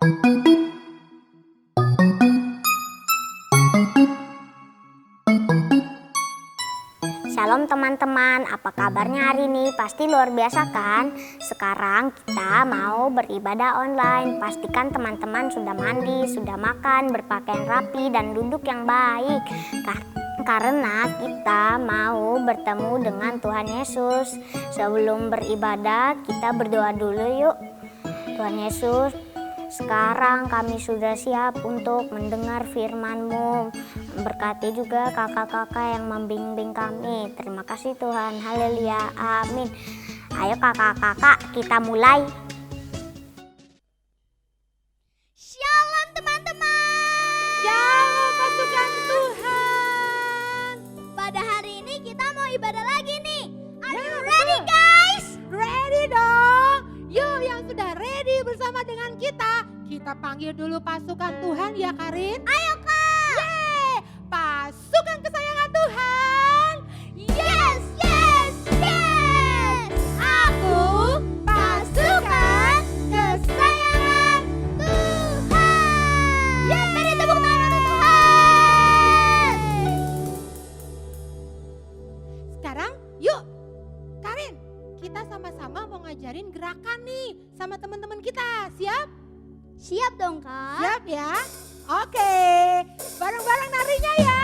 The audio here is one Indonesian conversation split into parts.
Shalom teman-teman, apa kabarnya hari ini? Pasti luar biasa kan? Sekarang kita mau beribadah online. Pastikan teman-teman sudah mandi, sudah makan, berpakaian rapi, dan duduk yang baik. Karena kita mau bertemu dengan Tuhan Yesus. Sebelum beribadah, kita berdoa dulu yuk. Tuhan Yesus, sekarang kami sudah siap untuk mendengar firman-Mu. Berkati juga kakak-kakak yang membimbing kami. Terima kasih Tuhan. Haleluya. Amin. Ayo kakak-kakak, kita mulai. Shalom teman-teman. Shalom pasukan Tuhan. Pada hari ini kita mau ibadah lagi nih. Are you ready guys? Ready dong. Yuk yang sudah ready bersama dengan kita panggil dulu pasukan Tuhan ya Karin. Ayo Kak. Yeay, pasukan kesayangan Tuhan. Yes, yes, yes. Aku pasukan kesayangan Tuhan. Ya, beri tepuk tangan untuk Tuhan. Sekarang yuk Karin, kita sama-sama mau ngajarin gerakan nih sama teman-teman kita. Siap? Siap dong Kak. Siap ya? Oke, bareng-bareng narinya ya.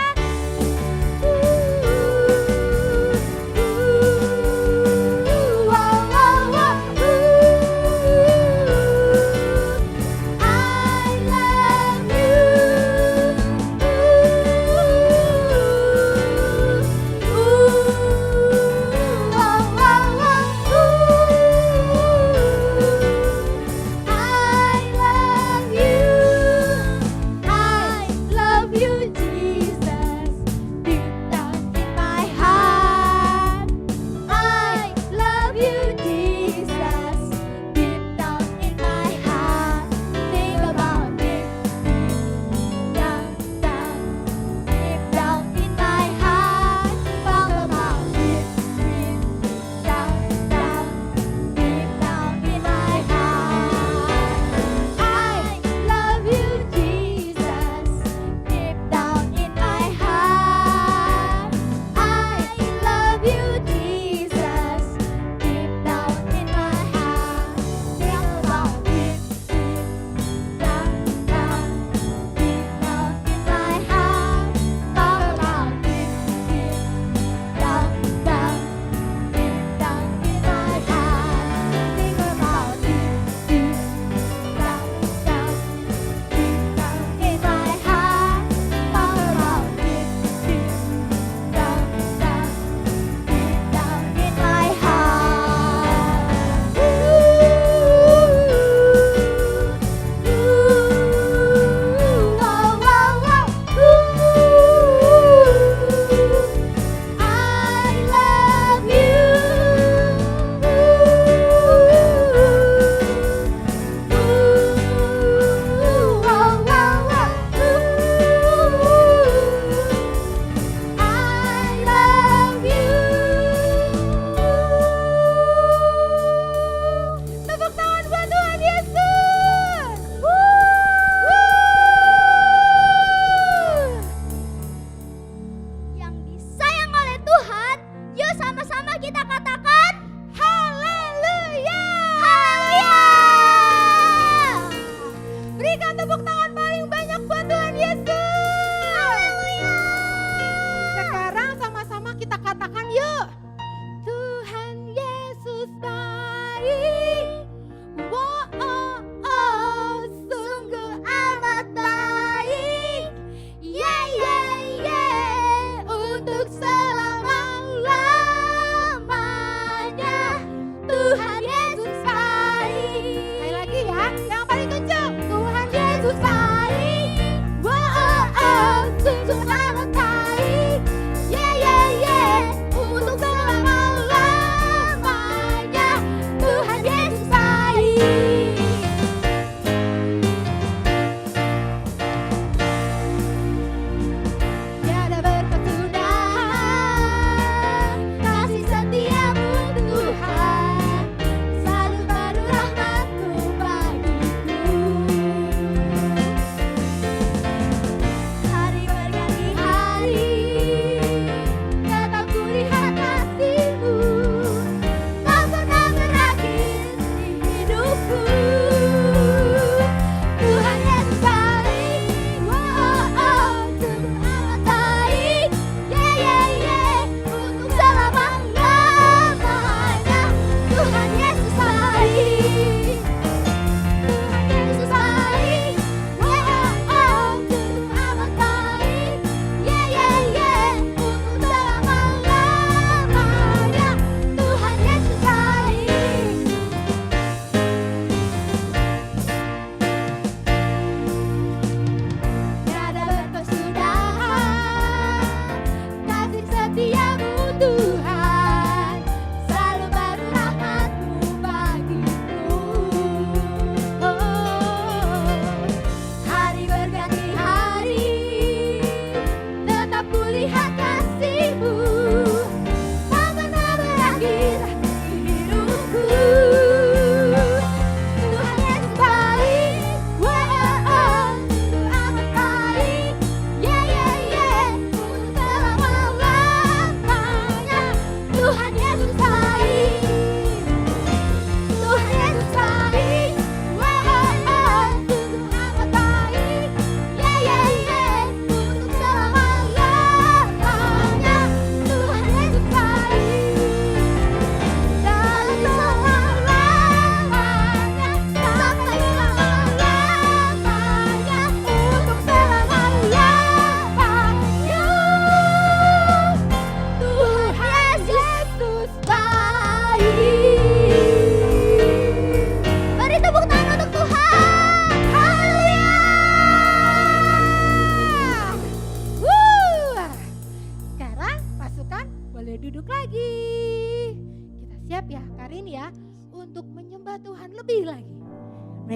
Tuhan Yesus baik.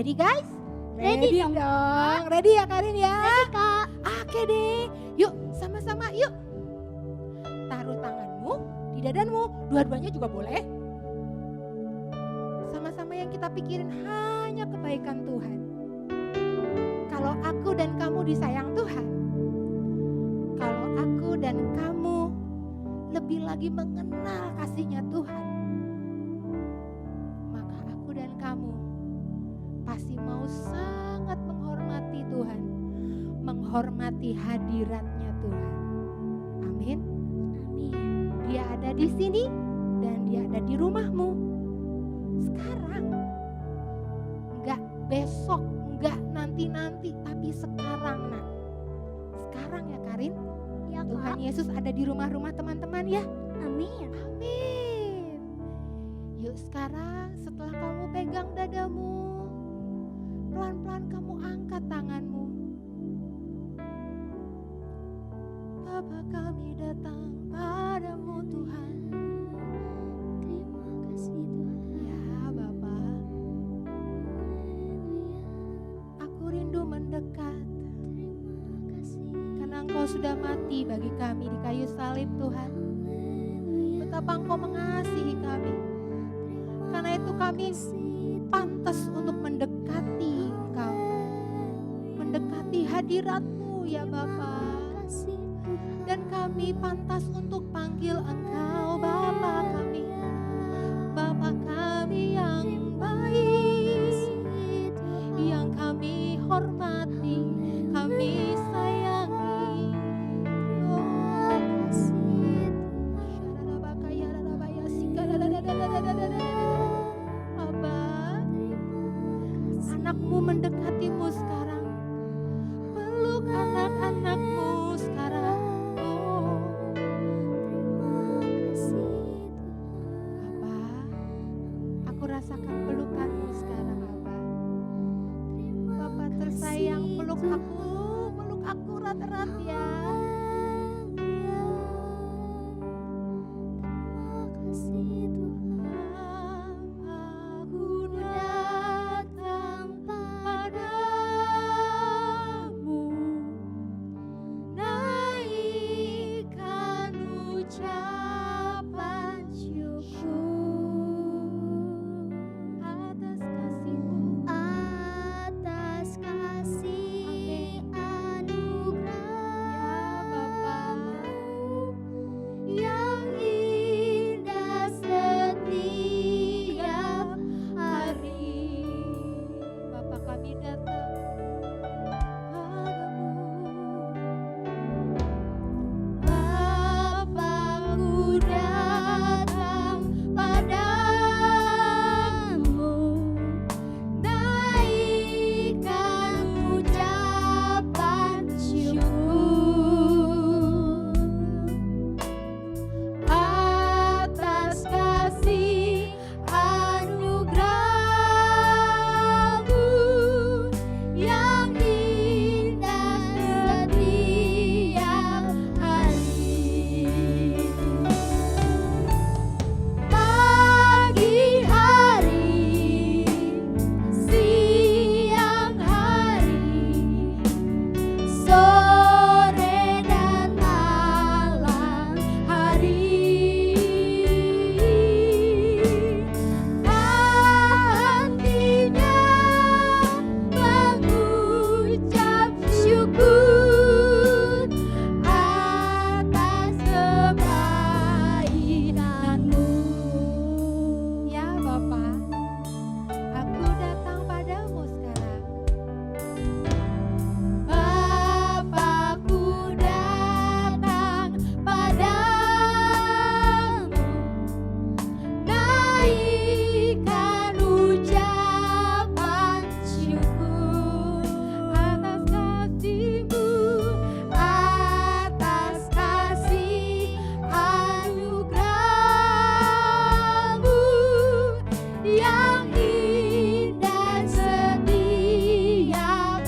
Ready guys? Ready dong, dong. Ready ya Karin ya? Ready Kak. Oke deh. Yuk sama-sama yuk. Taruh tanganmu di dadamu. Dua-duanya juga boleh. Sama-sama yang kita pikirin hanya kebaikan Tuhan. Kalau aku dan kamu disayang Tuhan. Kalau aku dan kamu lebih lagi mengenal kasihnya Tuhan. Maka aku dan kamu pasti mau sangat menghormati Tuhan. Menghormati hadiratnya Tuhan. Amin. Amin. Dia ada di sini dan dia ada di rumahmu. Sekarang. Enggak besok, enggak nanti-nanti, tapi sekarang nak. Sekarang ya Karin. Ya Tuhan Kak. Yesus ada di rumah-rumah teman-teman ya. Amin. Amin. Yuk sekarang setelah kamu pegang dadamu, pelan-pelan kamu angkat tanganmu. Bapa kami datang padamu Tuhan. Terima kasih Tuhan. Ya Bapa, aku rindu mendekat. Terima kasih. Karena Engkau sudah mati bagi kami di kayu salib Tuhan. Betapa Engkau mengasihi kami. Karena itu kami pantas untuk mendekati Engkau. Mendekati hadirat-Mu ya Bapa. Dan kami pantas untuk panggil Engkau Bapa kami. Bapa kami yang baik. Yang kami hormati, kami sayangi. Abah, anakmu mendekatimu sekarang. Peluk anak-anakmu sekarang. Oh, Abah, aku rasakan pelukanmu sekarang Abah. Bapak tersayang, peluk aku erat-erat ya. Aku datang padamu, naikkan ucapan syukur atas kasih-Mu. Atas kasih anugerah Ya Bapa, yang indah setiap hari. Bapa kami datang padamu. Bapakku datang padamu, naikkan ucapan syukur atas kasih anugerah-Mu yang indah setiap hari. Pagi hari, siang hari, sore dan malam hari, hatinya mengucap syukur atas kebaikan-Mu. Ya Bapa, aku datang padamu sekarang. Bapakku datang padamu, naikkan ucapan syukur Atas kasih-Mu, atas kasih anugerah-Mu yang indah setiap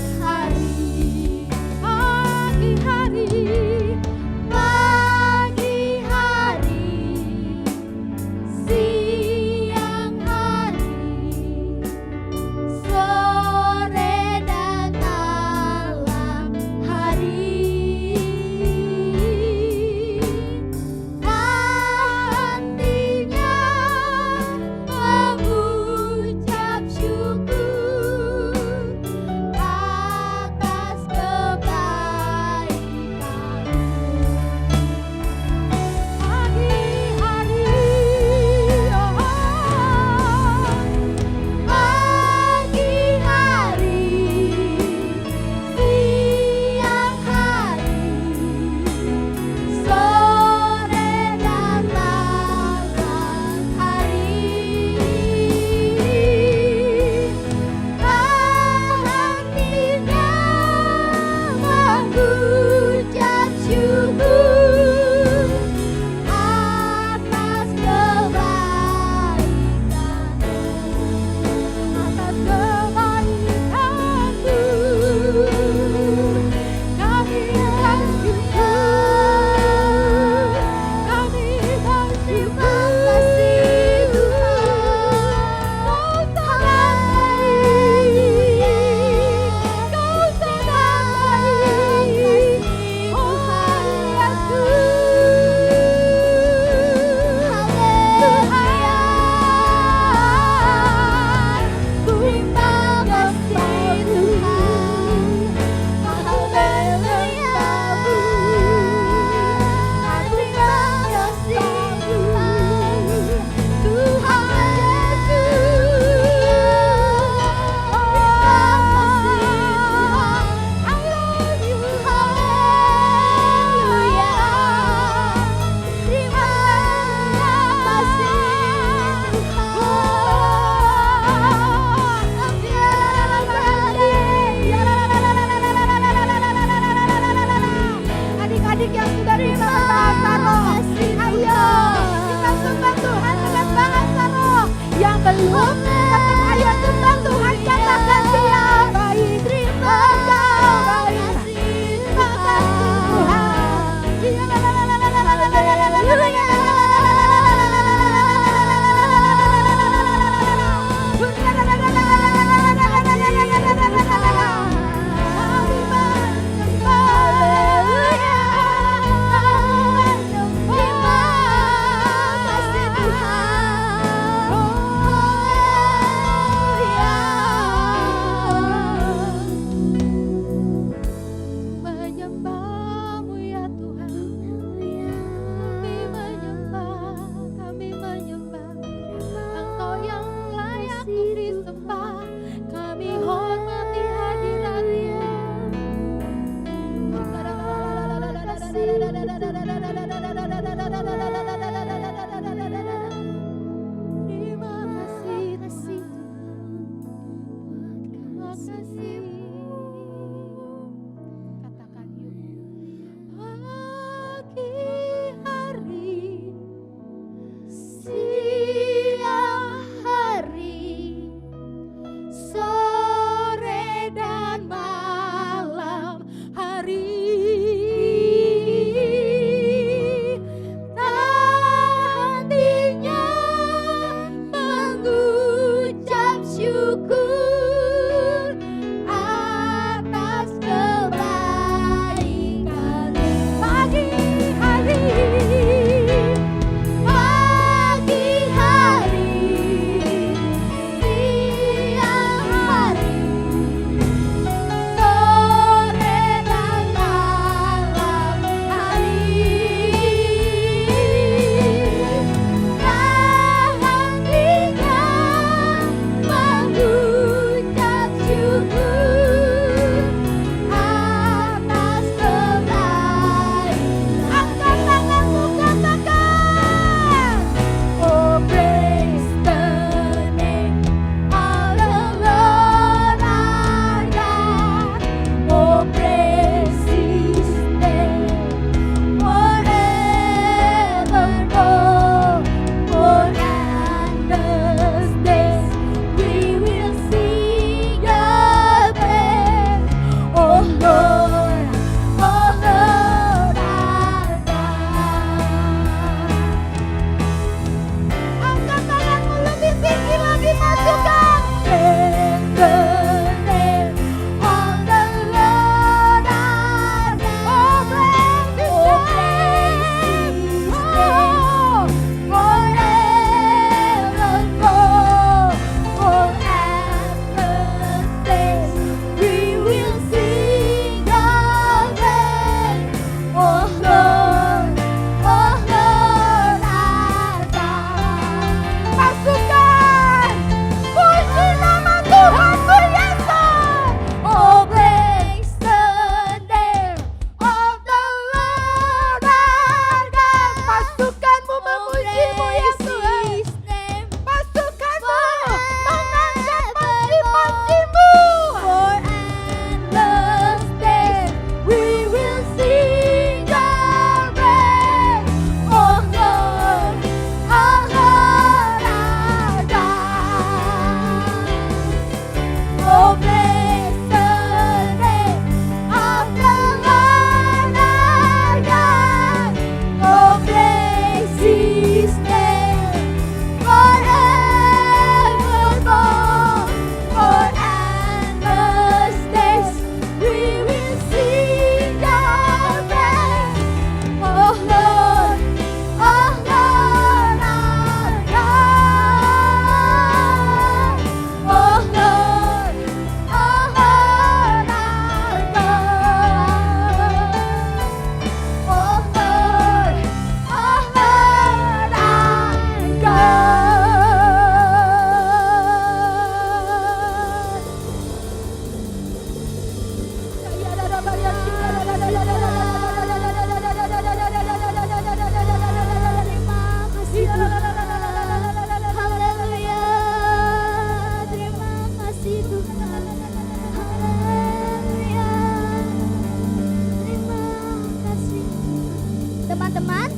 teman-teman,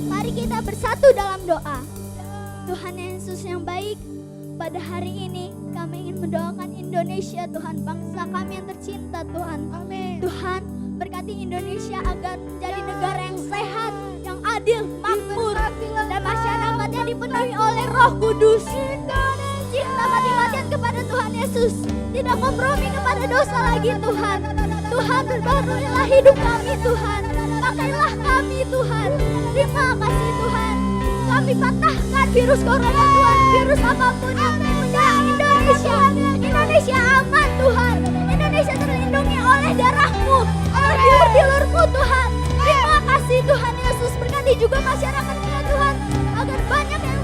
mari kita bersatu dalam doa. Tuhan Yesus yang baik, pada hari ini kami ingin mendoakan Indonesia, Tuhan, bangsa kami yang tercinta, Tuhan. Amin. Tuhan, berkati Indonesia agar menjadi negara yang sehat, yang adil, makmur, dan masyarakatnya dipenuhi oleh Roh Kudus. Cinta mati-matian kepada Tuhan Yesus, tidak kompromi kepada dosa lagi, Tuhan. Tuhan, berbaharuilah hidup kami, Tuhan. Pakailah kami, Tuhan. Terima kasih, Tuhan. Kami patahkan virus corona, Tuhan. Virus apapun yang menyerang Indonesia. Indonesia aman, Tuhan. Indonesia terlindungi oleh darah-Mu, oleh dilur-dilur-Mu, Tuhan. Terima kasih, Tuhan Yesus. Berkati juga masyarakatnya, Tuhan, agar banyak yang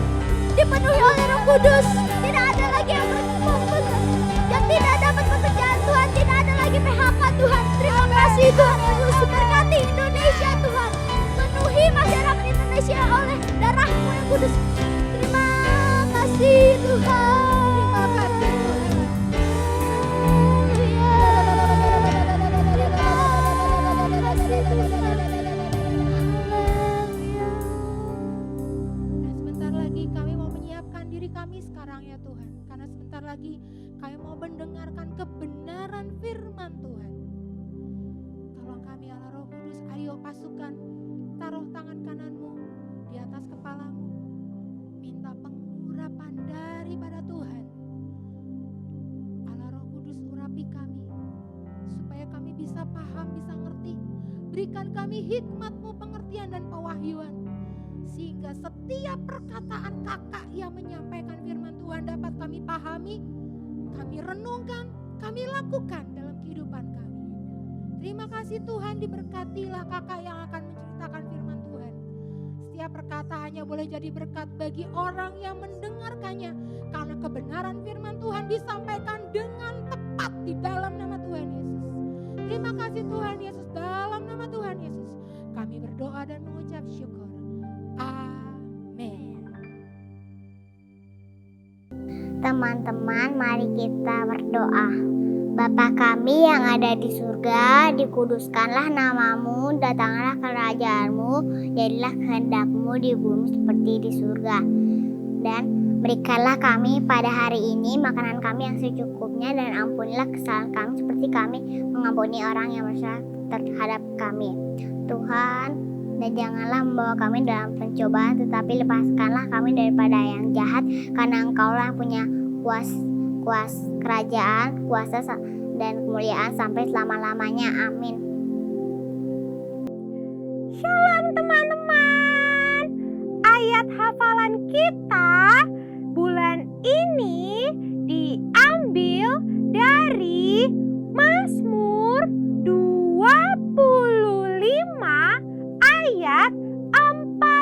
dipenuhi oleh Roh Kudus. Tidak ada lagi yang tidak dapat pekerjaan, Tuhan. Tidak ada lagi PHK, Tuhan. Terima kasih, Tuhan Yesus. Berkati Indonesia, Tuhan. Penuhi masyarakat Indonesia oleh darah-Mu yang kudus. Terima kasih, Tuhan. Terima kasih Tuhan. Nah, sebentar lagi kami mau menyiapkan diri kami sekarang ya Tuhan. Karena sebentar lagi kami mau mendengarkan kebenaran firman Tuhan. Tolong kami Allah Roh Kudus, ayo pasukan, taruh tangan kananmu di atas kepalamu. Minta pengurapan daripada Tuhan. Allah Roh Kudus, urapi kami supaya kami bisa paham, bisa ngerti. Berikan kami hikmat-Mu, pengertian dan pewahyuan, sehingga setiap perkataan kakak yang menyampaikan firman Tuhan dapat kami pahami, kami renungkan, kami lakukan dalam kehidupan kami. Terima kasih Tuhan, diberkatilah kakak yang akan menceritakan firman Tuhan. Setiap perkataannya boleh jadi berkat bagi orang yang mendengarkannya, karena kebenaran firman Tuhan disampaikan dengan tepat di dalam nama Tuhan Yesus. Terima kasih Tuhan Yesus, dalam nama Tuhan Yesus kami berdoa dan mengucap syukur. Amin. Teman-teman, mari kita berdoa. Bapa kami yang ada di surga, dikuduskanlah namamu, datanglah kerajaan-Mu, jadilah kehendak-Mu di bumi seperti di surga. Dan berikanlah kami pada hari ini makanan kami yang secukupnya, dan ampunilah kesalahan kami seperti kami mengampuni orang yang bersalah terhadap kami. Tuhan, dan janganlah membawa kami dalam pencobaan, tetapi lepaskanlah kami daripada yang jahat, karena Engkaulah yang punya kerajaan, kuasa dan kemuliaan sampai selama-lamanya. Amin. Shalom teman-teman. Ayat hafalan kita bulan ini diambil dari Mazmur 25 ayat 14.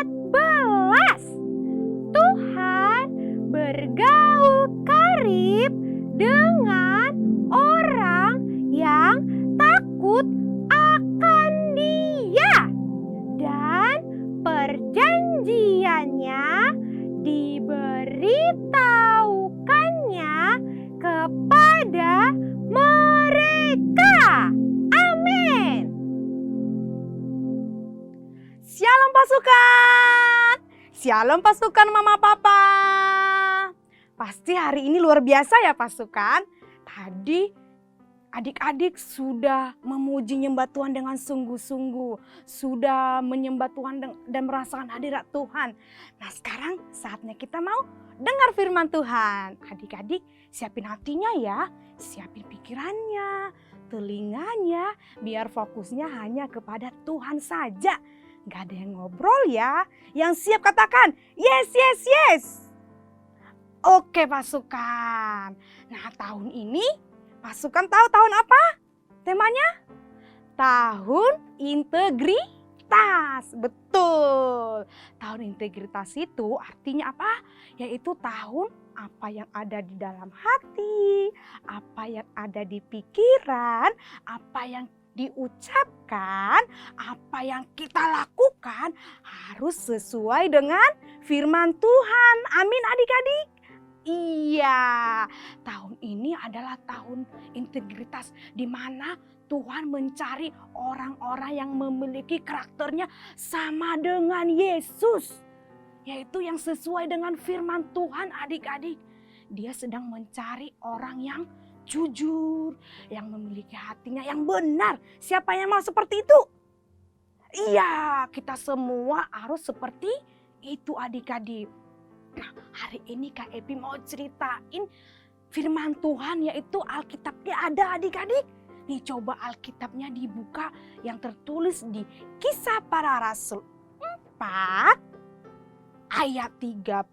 Tuhan bergaul karib dengan orang yang takut akan Dia, dan perjanjiannya diberitahukannya kepada mereka. Amin. Shalom pasukan. Shalom pasukan mama papa. Pasti hari ini luar biasa ya pasukan. Tadi adik-adik sudah memuji nyembah Tuhan dengan sungguh-sungguh. Sudah menyembah Tuhan dan merasakan hadirat Tuhan. Nah sekarang saatnya kita mau dengar firman Tuhan. Adik-adik siapin hatinya ya. Siapin pikirannya, telinganya. Biar fokusnya hanya kepada Tuhan saja. Gak ada yang ngobrol ya. Yang siap katakan yes, yes, yes. Oke pasukan. Nah tahun ini pasukan tahu tahun apa? Temanya? Tahun integritas. Betul. Tahun integritas itu artinya apa? Yaitu tahun apa yang ada di dalam hati, apa yang ada di pikiran, apa yang diucapkan, apa yang kita lakukan harus sesuai dengan firman Tuhan. Amin adik-adik. Iya, tahun ini adalah tahun integritas di mana Tuhan mencari orang-orang yang memiliki karakternya sama dengan Yesus. Yaitu yang sesuai dengan firman Tuhan adik-adik. Dia sedang mencari orang yang jujur, yang memiliki hatinya yang benar. Siapa yang mau seperti itu? Iya, kita semua harus seperti itu adik-adik. Nah, hari ini Kak Epi mau ceritain firman Tuhan yaitu Alkitabnya ada adik-adik. Nih coba Alkitabnya dibuka yang tertulis di Kisah Para Rasul 4 ayat 32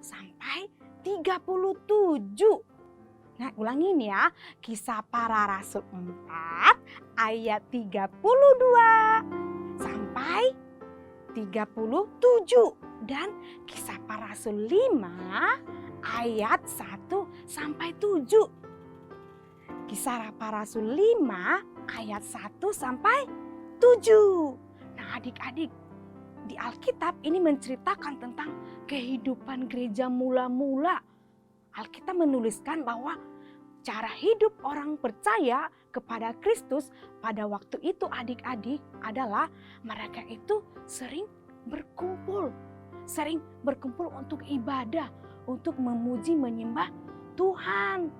sampai 37. Nah ulangin ya, Kisah Para Rasul 4 ayat 32 sampai 37. Dan Kisah Para Rasul 5 ayat 1 sampai 7. Kisah Para Rasul 5 ayat 1 sampai 7. Nah adik-adik, di Alkitab ini menceritakan tentang kehidupan gereja mula-mula. Alkitab menuliskan bahwa cara hidup orang percaya kepada Kristus pada waktu itu adik-adik adalah mereka itu sering berkumpul untuk ibadah, untuk memuji menyembah Tuhan.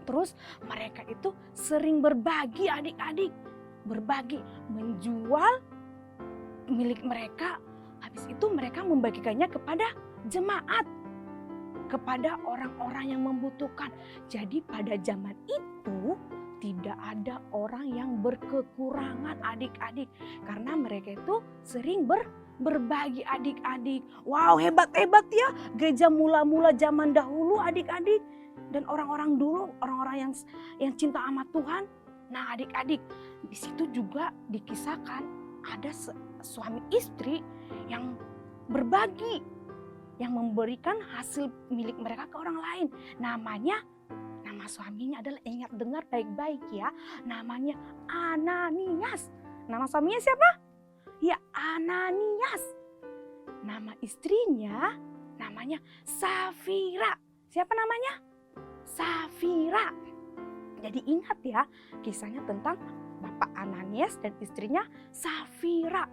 Terus mereka itu sering berbagi adik-adik, berbagi, menjual milik mereka. Habis itu mereka membagikannya kepada jemaat, kepada orang-orang yang membutuhkan. Jadi pada zaman itu tidak ada orang yang berkekurangan adik-adik. Karena mereka itu sering berbagi adik-adik. Wow, hebat-hebat ya gereja mula-mula zaman dahulu adik-adik. Dan orang-orang dulu, orang-orang yang cinta sama Tuhan. Nah adik-adik, di situ juga dikisahkan ada suami istri yang berbagi, yang memberikan hasil milik mereka ke orang lain. Nama suaminya adalah, ingat dengar baik-baik ya, namanya Ananias. Nama suaminya siapa? Ya Ananias. Nama istrinya namanya Safira. Siapa namanya? Safira. Jadi ingat ya kisahnya tentang Bapak Ananias dan istrinya Safira.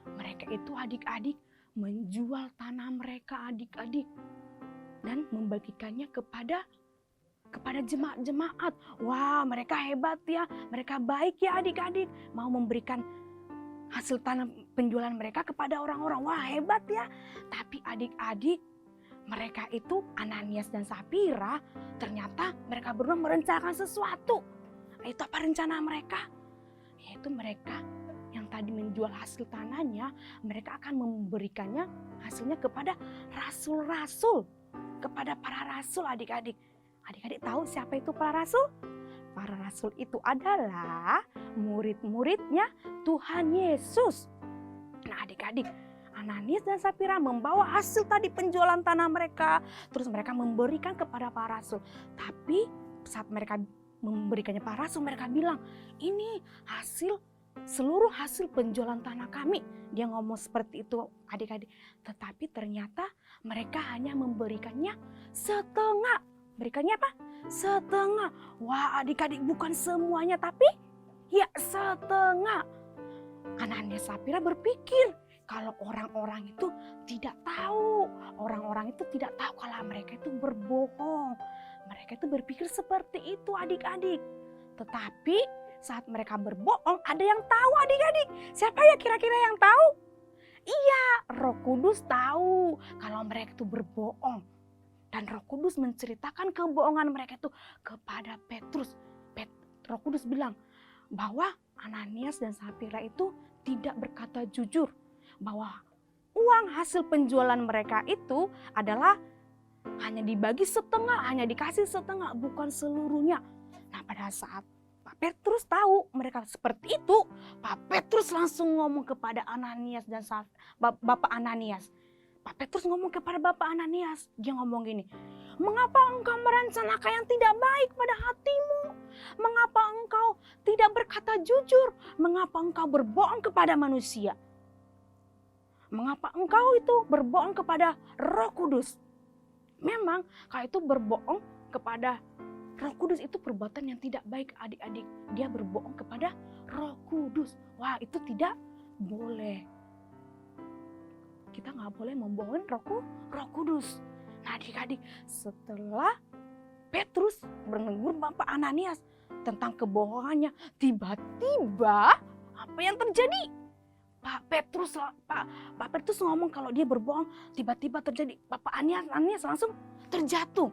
Mereka itu adik-adik menjual tanah mereka adik-adik dan membagikannya kepada jemaat-jemaat. Wah, mereka hebat ya, mereka baik ya adik-adik, mau memberikan hasil tanah penjualan mereka kepada orang-orang. Wah, hebat ya. Tapi adik-adik, mereka itu Ananias dan Safira, ternyata mereka berdua merencanakan sesuatu. Itu apa rencana mereka? Yaitu mereka yang tadi menjual hasil tanahnya, mereka akan memberikannya hasilnya kepada rasul-rasul, kepada para rasul adik-adik. Adik-adik tahu siapa itu para rasul? Para rasul itu adalah murid-muridnya Tuhan Yesus. Nah adik-adik, Ananias dan Safira membawa hasil tadi penjualan tanah mereka. Terus mereka memberikan kepada para rasul. Tapi saat mereka memberikannya para rasul, mereka bilang, ini seluruh hasil penjualan tanah kami. Dia ngomong seperti itu adik-adik. Tetapi ternyata mereka hanya memberikannya setengah. Berikannya apa? Setengah. Wah adik-adik, bukan semuanya tapi ya setengah. Ananias Safira berpikir kalau orang-orang itu tidak tahu. Orang-orang itu tidak tahu kalau mereka itu berbohong. Mereka itu berpikir seperti itu adik-adik. Tetapi saat mereka berbohong ada yang tahu adik-adik. Siapa ya kira-kira yang tahu? Iya, Roh Kudus tahu kalau mereka itu berbohong. Dan Roh Kudus menceritakan kebohongan mereka itu kepada Petrus. Roh Kudus bilang bahwa Ananias dan Safira itu tidak berkata jujur. Bahwa uang hasil penjualan mereka itu adalah hanya dibagi setengah, hanya dikasih setengah, bukan seluruhnya. Nah pada saat Pak Petrus tahu mereka seperti itu, Pak Petrus langsung ngomong kepada Ananias dan Bapak Ananias. Pak Petrus ngomong kepada Bapak Ananias, dia ngomong gini, mengapa engkau merencanakan yang tidak baik pada hatimu? Mengapa engkau tidak berkata jujur? Mengapa engkau berbohong kepada manusia? Mengapa engkau itu berbohong kepada Roh Kudus? Memang kalau itu berbohong kepada Roh Kudus itu perbuatan yang tidak baik adik-adik. Dia berbohong kepada Roh Kudus. Wah, itu tidak boleh. Kita nggak boleh membohongi Roh Kudus. Nah adik-adik, setelah Petrus menegur Bapak Ananias tentang kebohongannya, tiba-tiba apa yang terjadi? Pak Petrus ngomong kalau dia berbohong, tiba-tiba terjadi. Bapak Ananias langsung terjatuh.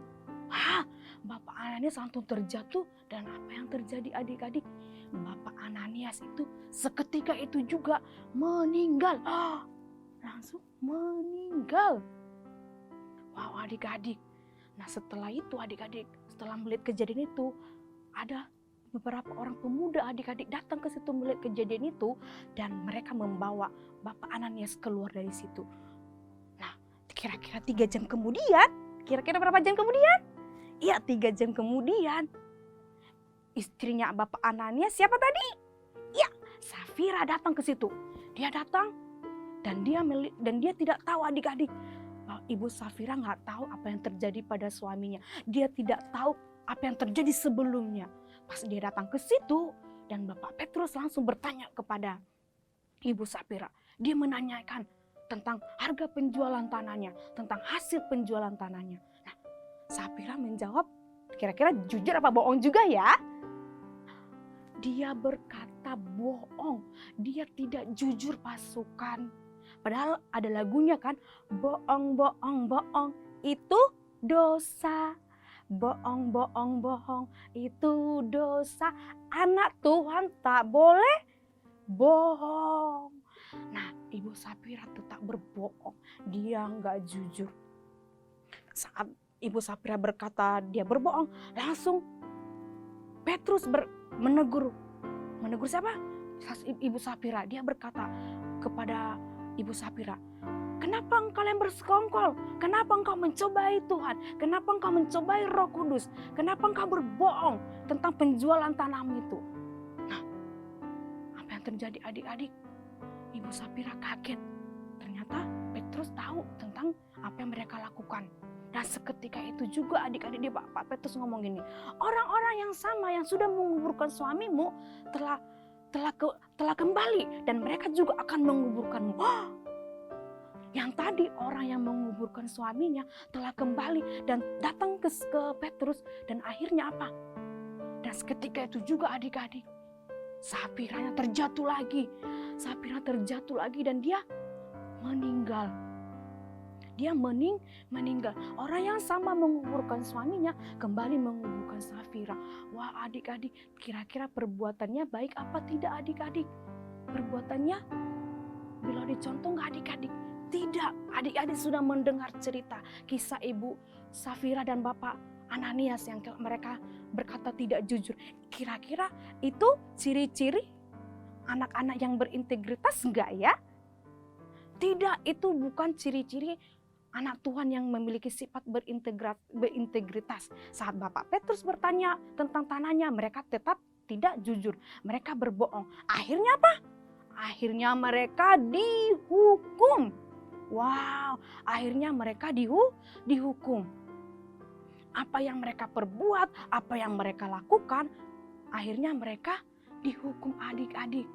Bapak Ananias langsung terjatuh, dan apa yang terjadi adik-adik? Bapak Ananias itu seketika itu juga meninggal. Langsung meninggal. Wow adik-adik. Nah setelah itu adik-adik, setelah melihat kejadian itu, ada beberapa orang pemuda adik-adik datang ke situ melihat kejadian itu, dan mereka membawa Bapak Ananias keluar dari situ. Nah kira-kira 3 jam kemudian, kira-kira berapa jam kemudian? Iya 3 jam kemudian, istrinya Bapak Ananias siapa tadi? Ya, Safira datang ke situ. Dia datang dan dia tidak tahu adik-adik. Ibu Safira nggak tahu apa yang terjadi pada suaminya. Dia tidak tahu apa yang terjadi sebelumnya. Pas dia datang ke situ dan Bapak Petrus langsung bertanya kepada Ibu Safira. Dia menanyakan tentang harga penjualan tanahnya, tentang hasil penjualan tanahnya. Nah, Safira menjawab, kira-kira jujur apa bohong juga ya? Dia berkata bohong. Dia tidak jujur pasukan. Padahal ada lagunya kan, bohong, bohong, bohong, itu dosa. Bohong, bohong, bohong, itu dosa. Anak Tuhan tak boleh bohong. Nah, Ibu Safira tetap berbohong. Dia nggak jujur. Saat Ibu Safira berkata dia berbohong, langsung Petrus menegur. Menegur siapa? Ibu Safira. Dia berkata kepada Ibu Safira, kenapa kalian bersekongkol? Kenapa engkau mencobai Tuhan? Kenapa engkau mencobai Roh Kudus? Kenapa engkau berbohong tentang penjualan tanahmu itu? Nah, apa yang terjadi adik-adik? Ibu Safira kaget. Ternyata Petrus tahu tentang apa yang mereka lakukan. Dan seketika itu juga adik-adik Pak Petrus ngomong gini, orang-orang yang sama yang sudah menguburkan suamimu telah kembali, dan mereka juga akan menguburkanmu. Yang tadi orang yang menguburkan suaminya telah kembali dan datang ke Petrus, dan akhirnya apa? Dan seketika itu juga adik-adik, Safiranya terjatuh lagi. Safira terjatuh lagi dan dia meninggal. Dia meninggal. Orang yang sama menguburkan suaminya kembali menguburkan Safira. Wah adik-adik, kira-kira perbuatannya baik apa tidak adik-adik? Perbuatannya bila dicontoh nggak adik-adik? Tidak. Adik-adik sudah mendengar cerita kisah Ibu Safira dan Bapak Ananias yang mereka berkata tidak jujur. Kira-kira itu ciri-ciri anak-anak yang berintegritas enggak ya? Tidak, itu bukan ciri-ciri anak Tuhan yang memiliki sifat berintegritas. Saat Bapak Petrus bertanya tentang tanahnya, mereka tetap tidak jujur. Mereka berbohong. Akhirnya apa? Akhirnya mereka dihukum. Wow, akhirnya mereka dihukum. Apa yang mereka perbuat, apa yang mereka lakukan, akhirnya mereka dihukum adik-adik.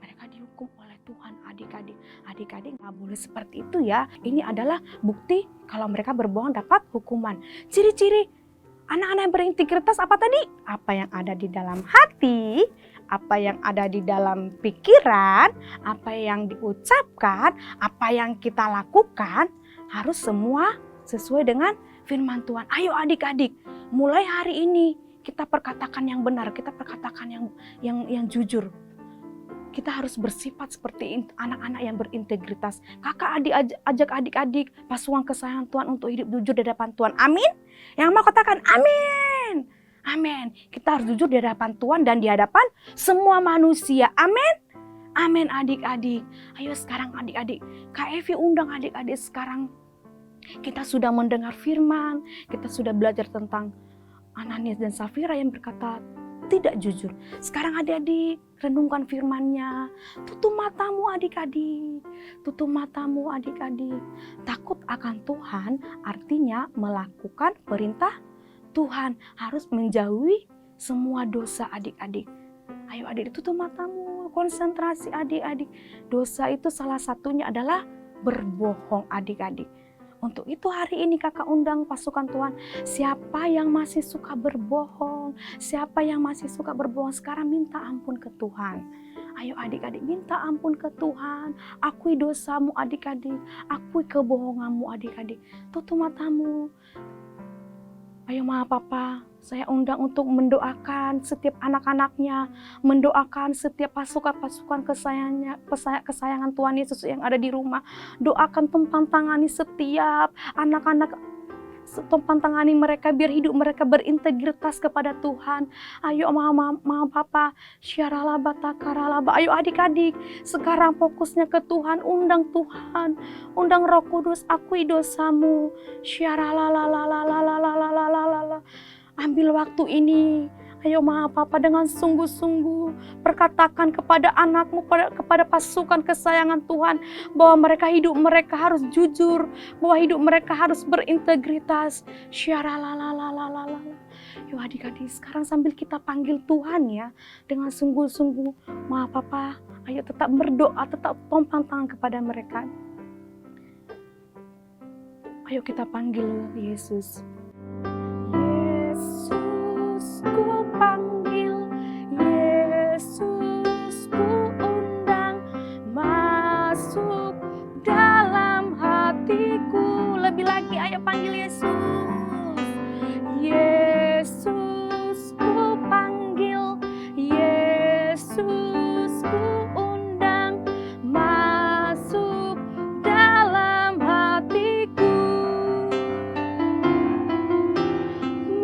Mereka dihukum oleh Tuhan adik-adik. Adik-adik nggak boleh seperti itu ya. Ini adalah bukti kalau mereka berbohong dapat hukuman. Ciri-ciri anak-anak yang berintegritas apa tadi? Apa yang ada di dalam hati, apa yang ada di dalam pikiran, apa yang diucapkan, apa yang kita lakukan, harus semua sesuai dengan firman Tuhan. Ayo adik-adik, mulai hari ini kita perkatakan yang benar, kita perkatakan yang jujur. Kita harus bersifat seperti anak-anak yang berintegritas. Kakak ajak adik-adik pasukan kesayangan Tuhan untuk hidup jujur di hadapan Tuhan. Amin. Yang mau katakan amin. Amin. Kita harus jujur di hadapan Tuhan dan di hadapan semua manusia. Amin. Amin adik-adik. Ayo sekarang adik-adik. Kak Evi undang adik-adik sekarang. Kita sudah mendengar firman. Kita sudah belajar tentang Ananias dan Safira yang berkata tidak jujur. Sekarang adik-adik renungkan firman-Nya. Tutup matamu adik-adik. Tutup matamu adik-adik. Takut akan Tuhan artinya melakukan perintah Tuhan. Harus menjauhi semua dosa adik-adik. Ayo adik tutup matamu. Konsentrasi adik-adik. Dosa itu salah satunya adalah berbohong adik-adik. Untuk itu hari ini kakak undang pasukan Tuhan, siapa yang masih suka berbohong, siapa yang masih suka berbohong sekarang minta ampun ke Tuhan. Ayo adik-adik minta ampun ke Tuhan, akui dosamu adik-adik, akui kebohonganmu adik-adik. Tutup matamu. Ayo Mama Papa, saya undang untuk mendoakan setiap anak-anaknya, mendoakan setiap pasukan-pasukan kesayangan Tuhan Yesus yang ada di rumah. Doakan tumpang tangani setiap anak-anak, tumpang tangani mereka biar hidup mereka berintegritas kepada Tuhan. Ayo Mama Papa, syaralaba takaralaba. Ayo adik-adik, sekarang fokusnya ke Tuhan, undang Tuhan, undang Roh Kudus, akui dosamu. Syaralalalalalalalalalala. Ambil waktu ini. Ayo Mama Papa dengan sungguh-sungguh perkatakan kepada anakmu, kepada pasukan kesayangan Tuhan bahwa hidup mereka harus jujur, bahwa hidup mereka harus berintegritas. Syaralalalalalalala. Yuk adik-adik sekarang sambil kita panggil Tuhan ya dengan sungguh-sungguh. Mama Papa, ayo tetap berdoa, tetap tumpang tangan kepada mereka. Ayo kita panggil Yesus. Yesus, ku panggil, Yesus, ku undang masuk dalam hatiku. Lebih lagi, ayo panggil Yesus. Yesus, ku panggil, Yesus, ku undang masuk dalam hatiku.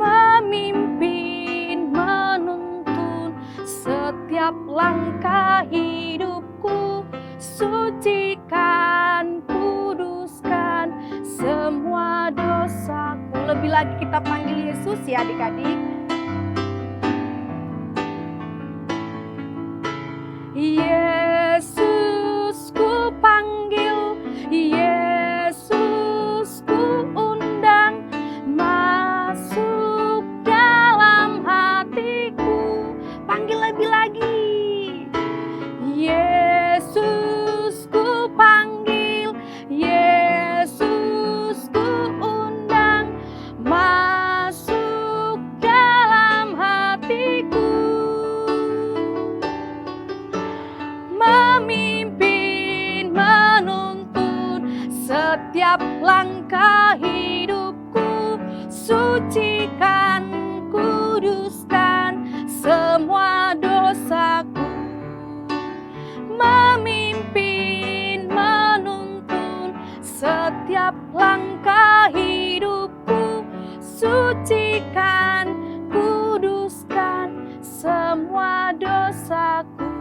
Memimpin, menuntun setiap langkah hidupku, sucikan, kuduskan semua dosaku. Lebih lagi kita panggil Yesus ya adik-adik. Yesus, ku panggil, Yesus, ku undang masuk dalam hatiku. Panggil lebih lagi. Yesus, ku panggil, Yesus, ku undang masuk dalam hatiku. Memimpin, menuntun setiap langkah hidupku, sucikan, kuduskan semua dosaku. Memimpin, menuntun setiap langkah hidupku, sucikan, kuduskan semua dosaku.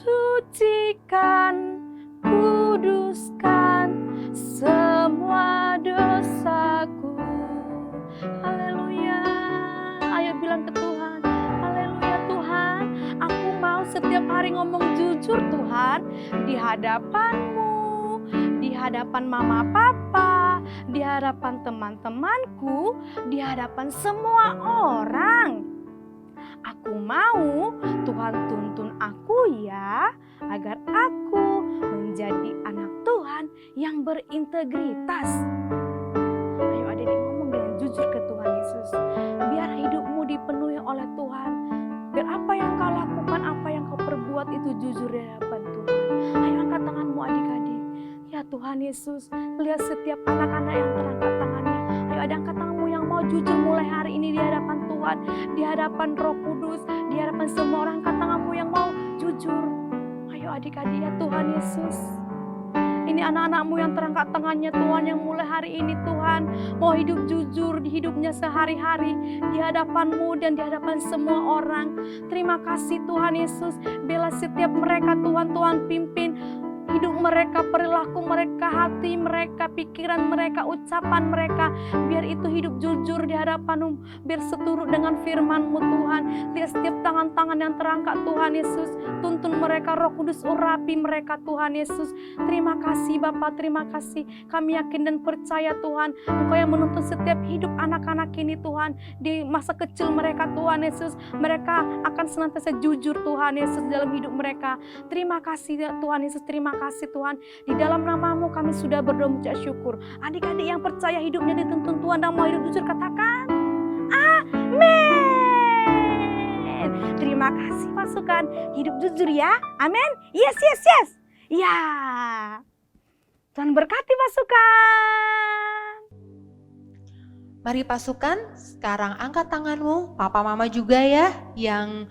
Sucikan, kuduskan semua dosaku. Haleluya. Ayo bilang ke Tuhan, haleluya Tuhan, aku mau setiap hari ngomong jujur Tuhan, di hadapan-Mu, di hadapan Mama Papa, di hadapan teman-temanku, di hadapan semua orang. Aku mau Tuhan tuntun aku ya, agar aku menjadi anak Tuhan yang berintegritas. Ayo adik-adik ngomong dengan jujur ke Tuhan Yesus. Biar hidupmu dipenuhi oleh Tuhan. Biar apa yang kau lakukan, apa yang kau perbuat itu jujur di hadapan Tuhan. Ayo angkat tanganmu adik-adik. Ya Tuhan Yesus, lihat setiap anak-anak yang terangkat tangannya. Ayo ada angkat tanganmu yang mau jujur mulai hari ini di hadapan Tuhan, di hadapan Roh Kudus, di hadapan semua orang. Angkat tanganmu yang mau jujur. Ayo adik-adik ya Tuhan Yesus. Ini anak-anakmu yang terangkat tangannya Tuhan, yang mulai hari ini Tuhan mau hidup jujur di hidupnya sehari-hari di hadapan-Mu dan di hadapan semua orang. Terima kasih Tuhan Yesus, bela setiap mereka Tuhan, Tuhan pimpin hidup mereka, perilaku mereka, hati mereka, pikiran mereka, ucapan mereka, biar itu hidup jujur di hadapan-Mu, biar seturut dengan firman-Mu Tuhan. Lihat setiap tangan-tangan yang terangkat Tuhan Yesus, tuntun mereka, Roh Kudus urapi mereka Tuhan Yesus. Terima kasih Bapa, terima kasih. Kami yakin dan percaya Tuhan, Engkau yang menuntun setiap hidup anak-anak ini Tuhan. Di masa kecil mereka Tuhan Yesus, mereka akan senantiasa jujur Tuhan Yesus dalam hidup mereka. Terima kasih ya Tuhan Yesus, terima kasih Tuhan. Di dalam nama-Mu kami sudah berdoa mengucap syukur. Adik-adik yang percaya hidupnya dituntun Tuhan dan mau hidup jujur, katakan amin. Terima kasih pasukan, hidup jujur ya, amin. Yes. Ya, Tuhan berkati pasukan. Mari pasukan, sekarang angkat tanganmu, papa mama juga ya, yang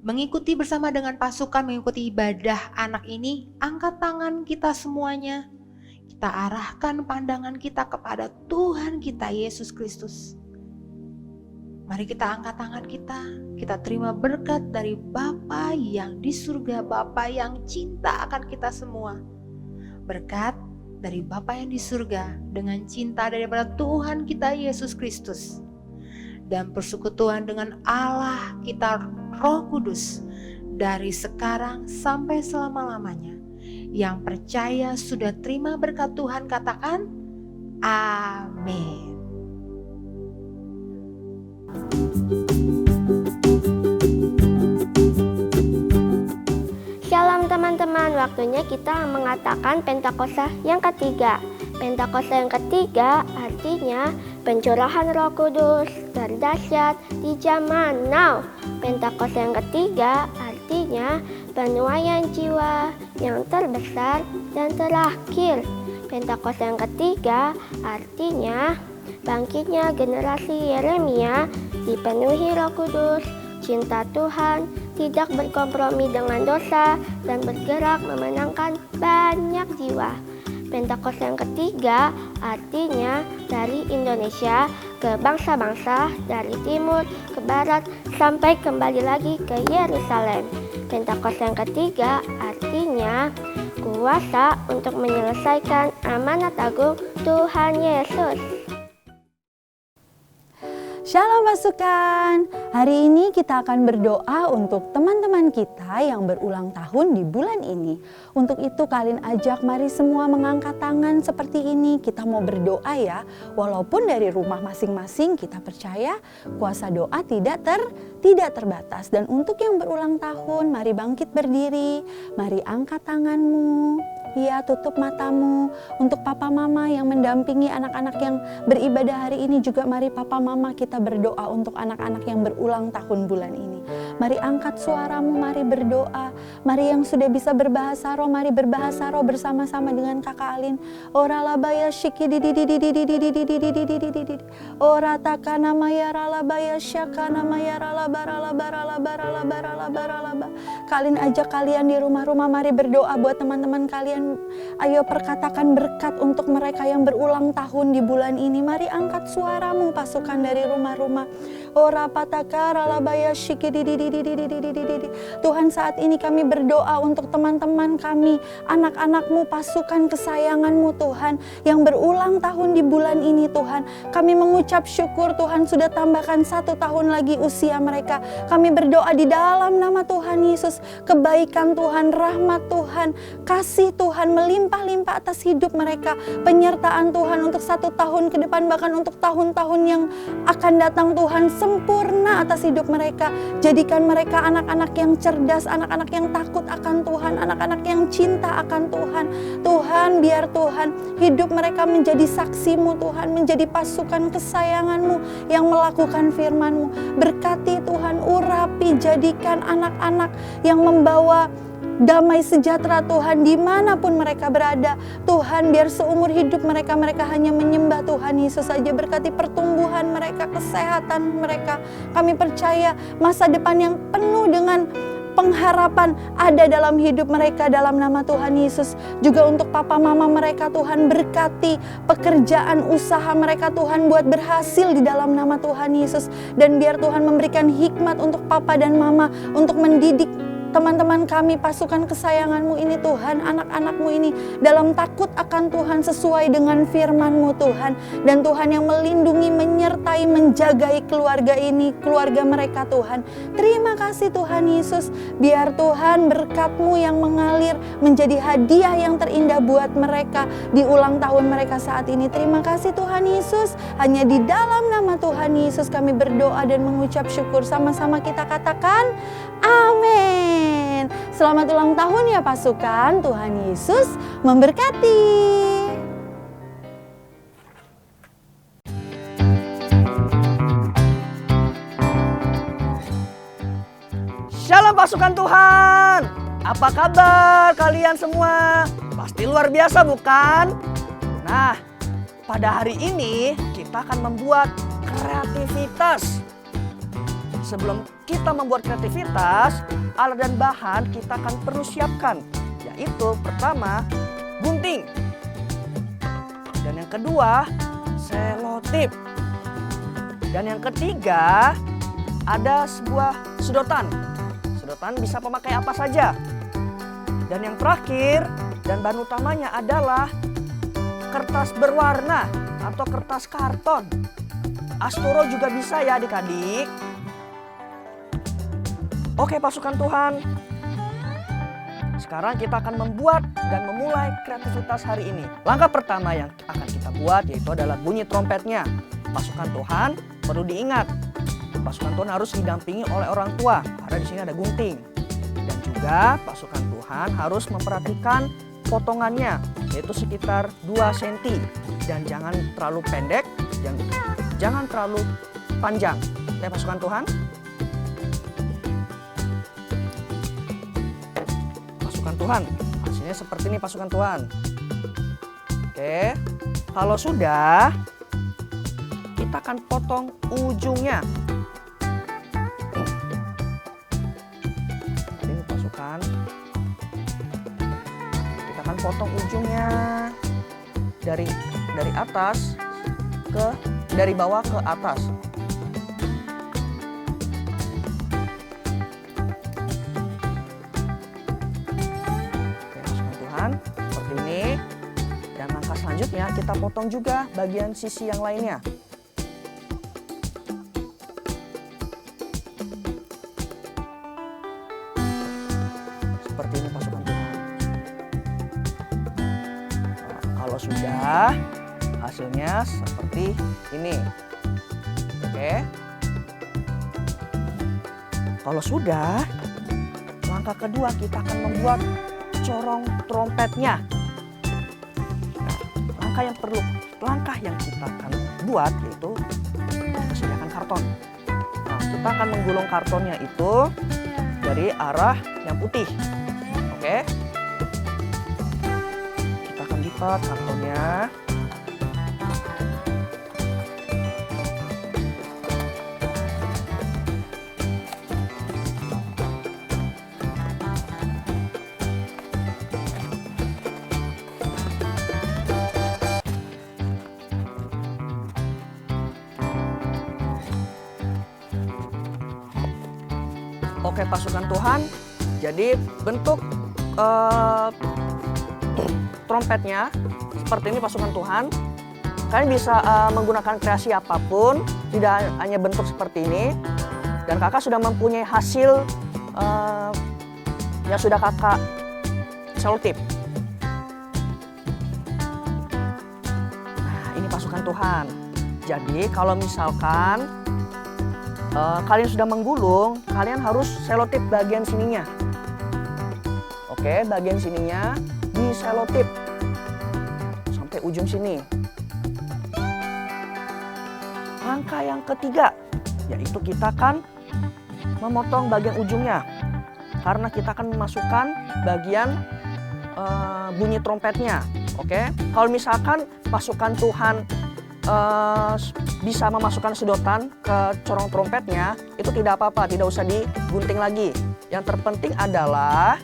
mengikuti bersama dengan pasukan, mengikuti ibadah anak ini. Angkat tangan kita semuanya, kita arahkan pandangan kita kepada Tuhan kita Yesus Kristus. Mari kita angkat tangan kita terima berkat dari Bapa yang di surga, Bapa yang cinta akan kita semua. Berkat dari Bapa yang di surga dengan cinta daripada Tuhan kita Yesus Kristus. Dan persekutuan dengan Allah kita Roh Kudus dari sekarang sampai selama-lamanya. Yang percaya sudah terima berkat Tuhan, katakan amin. Shalom teman-teman, waktunya kita mengatakan Pentakosta yang ketiga. Pentakosta yang ketiga artinya pencurahan Roh Kudus terdahsyat di zaman now. Pentakosta yang ketiga artinya penuaian jiwa yang terbesar dan terakhir. Pentakosta yang ketiga artinya bangkitnya generasi Yeremia dipenuhi Roh Kudus, cinta Tuhan, tidak berkompromi dengan dosa, dan bergerak memenangkan banyak jiwa. Pentakosta yang ketiga artinya dari Indonesia ke bangsa-bangsa, dari timur ke barat, sampai kembali lagi ke Yerusalem. Pentakosta yang ketiga artinya kuasa untuk menyelesaikan amanat agung Tuhan Yesus. Shalom pasukan, hari ini kita akan berdoa untuk teman-teman kita yang berulang tahun di bulan ini. Untuk itu kalian ajak mari semua mengangkat tangan seperti ini. Kita mau berdoa ya, walaupun dari rumah masing-masing kita percaya kuasa doa tidak terbatas. Dan untuk yang berulang tahun, mari bangkit berdiri, mari angkat tanganmu. Ya, tutup matamu. Untuk papa mama yang mendampingi anak-anak yang beribadah hari ini juga, mari papa mama kita berdoa untuk anak-anak yang berulang tahun bulan ini. Mari angkat suaramu, mari berdoa. Mari yang sudah bisa berbahasa roh, mari berbahasa roh bersama-sama dengan kakak Alin. Ora labaya shiki di ora takana maya ralabaya syakana maya ralabaralabaralabaralabaralabaralabar. Kalian ajak kalian di rumah-rumah, mari berdoa buat teman-teman kalian. Ayo perkatakan berkat untuk mereka yang berulang tahun di bulan ini. Mari angkat suaramu pasukan dari rumah-rumah. Ora pataka ralabaya shiki di. Tuhan, saat ini kami berdoa untuk teman-teman kami, anak-anakmu, pasukan kesayanganmu Tuhan, yang berulang tahun di bulan ini Tuhan. Kami mengucap syukur Tuhan sudah tambahkan 1 tahun lagi usia mereka. Kami berdoa di dalam nama Tuhan Yesus, kebaikan Tuhan, rahmat Tuhan, kasih Tuhan melimpah-limpah atas hidup mereka. Penyertaan Tuhan untuk 1 tahun ke depan, bahkan untuk tahun-tahun yang akan datang Tuhan, sempurna atas hidup mereka. Jadikan mereka anak-anak yang cerdas, anak-anak yang takut akan Tuhan, anak-anak yang cinta akan Tuhan. Tuhan, biar Tuhan hidup mereka menjadi saksimu Tuhan, menjadi pasukan kesayanganmu yang melakukan firman-Mu. Berkati Tuhan, urapi, jadikan anak-anak yang membawa damai sejahtera Tuhan dimanapun mereka berada. Tuhan, biar seumur hidup mereka hanya menyembah Tuhan Yesus saja. Berkati pertumbuhan mereka, kesehatan mereka. Kami percaya masa depan yang penuh dengan pengharapan ada dalam hidup mereka dalam nama Tuhan Yesus. Juga untuk papa mama mereka Tuhan, berkati pekerjaan usaha mereka Tuhan buat berhasil di dalam nama Tuhan Yesus. Dan biar Tuhan memberikan hikmat untuk papa dan mama untuk mendidik teman-teman kami, pasukan kesayangan-Mu ini Tuhan, anak-anak-Mu ini dalam takut akan Tuhan sesuai dengan firman-Mu Tuhan. Dan Tuhan yang melindungi, menyertai, menjagai keluarga ini, keluarga mereka Tuhan. Terima kasih Tuhan Yesus, biar Tuhan berkat-Mu yang mengalir menjadi hadiah yang terindah buat mereka di ulang tahun mereka saat ini. Terima kasih Tuhan Yesus, hanya di dalam nama Tuhan Yesus kami berdoa dan mengucap syukur. Sama-sama kita katakan amin. Selamat ulang tahun ya pasukan, Tuhan Yesus memberkati. Shalom pasukan Tuhan. Apa kabar kalian semua? Pasti luar biasa bukan? Nah, pada hari ini kita akan membuat kreativitas. Sebelum kita membuat kreativitas, alat dan bahan kita akan perlu siapkan. Yaitu pertama, gunting. Dan yang kedua, selotip. Dan yang ketiga, ada sebuah sedotan. Sedotan bisa memakai apa saja. Dan yang terakhir, dan bahan utamanya adalah kertas berwarna atau kertas karton. Astoro juga bisa ya adik-adik. Oke pasukan Tuhan, sekarang kita akan membuat dan memulai kreativitas hari ini. Langkah pertama yang akan kita buat yaitu adalah bunyi trompetnya. Pasukan Tuhan perlu diingat, pasukan Tuhan harus didampingi oleh orang tua karena di sini ada gunting. Dan juga pasukan Tuhan harus memperhatikan potongannya yaitu sekitar 2 cm dan jangan terlalu pendek dan jangan terlalu panjang. Oke pasukan Tuhan. Pasukan Tuhan, hasilnya seperti ini pasukan Tuhan. Oke, kalau sudah, kita akan potong ujungnya. Ini pasukan, kita akan potong ujungnya dari atas dari bawah ke atas. Seperti ini. Dan langkah selanjutnya kita potong juga bagian sisi yang lainnya. Seperti ini pasukan Tuhan. Nah, kalau sudah, hasilnya seperti ini. Oke. Kalau sudah, langkah kedua kita akan membuat corong trompetnya. Nah, langkah yang kita akan buat yaitu sediakan karton. Nah, kita akan menggulung kartonnya itu dari arah yang putih. Oke. Kita akan lipat kartonnya. Oke pasukan Tuhan, jadi bentuk trompetnya seperti ini pasukan Tuhan. Kalian bisa menggunakan kreasi apapun, tidak hanya bentuk seperti ini. Dan kakak sudah mempunyai hasil yang sudah kakak selotip. Nah ini pasukan Tuhan. Jadi kalau misalkan kalian sudah menggulung, kalian harus selotip bagian sininya. Oke, bagian sininya diselotip sampai ujung sini. Langkah yang ketiga, yaitu kita akan memotong bagian ujungnya. Karena kita akan memasukkan bagian bunyi trompetnya. Oke, kalau misalkan pasukan Tuhan bisa memasukkan sedotan ke corong trompetnya, itu tidak apa-apa, tidak usah digunting lagi. Yang terpenting adalah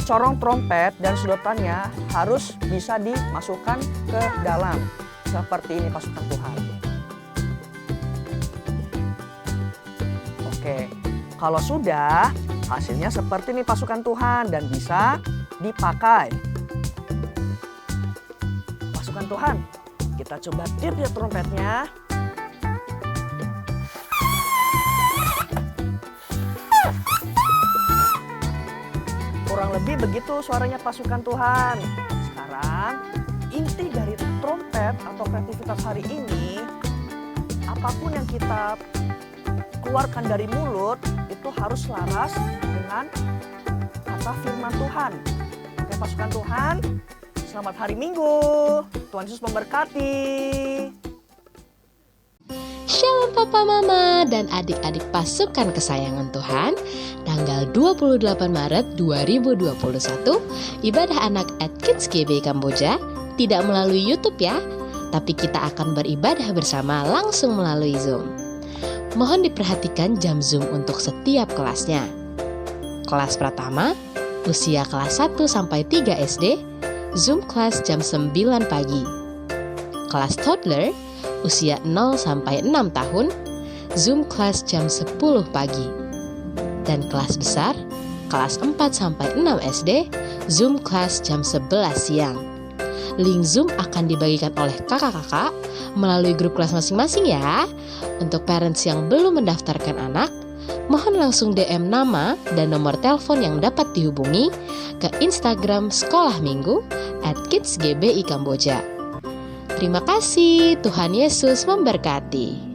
corong trompet dan sedotannya harus bisa dimasukkan ke dalam. Seperti ini pasukan Tuhan. Oke, kalau sudah, Hasilnya seperti ini pasukan Tuhan dan bisa dipakai. Pasukan Tuhan, kita coba tiup ya trompetnya. Kurang lebih begitu suaranya pasukan Tuhan. Sekarang inti dari trompet atau kreativitas hari ini, apapun yang kita keluarkan dari mulut itu harus selaras dengan kata firman Tuhan. Oke pasukan Tuhan, selamat hari Minggu. Tuhan Yesus memberkati. Shalom Papa Mama dan adik-adik pasukan kesayangan Tuhan. Tanggal 28 Maret 2021, ibadah anak at Kids GB Kamboja tidak melalui YouTube ya, tapi kita akan beribadah bersama langsung melalui Zoom. Mohon diperhatikan jam Zoom untuk setiap kelasnya. Kelas pertama, usia kelas 1 sampai 3 SD, Zoom kelas jam 9 pagi. Kelas toddler, usia 0 sampai 6 tahun, Zoom kelas jam 10 pagi. Dan kelas besar, kelas 4 sampai 6 SD, Zoom kelas jam 11 siang. Link Zoom akan dibagikan oleh kakak-kakak melalui grup kelas masing-masing ya. Untuk parents yang belum mendaftarkan anak, mohon langsung DM nama dan nomor telepon yang dapat dihubungi ke Instagram Sekolah Minggu @kidsgbi Kamboja. Terima kasih, Tuhan Yesus memberkati.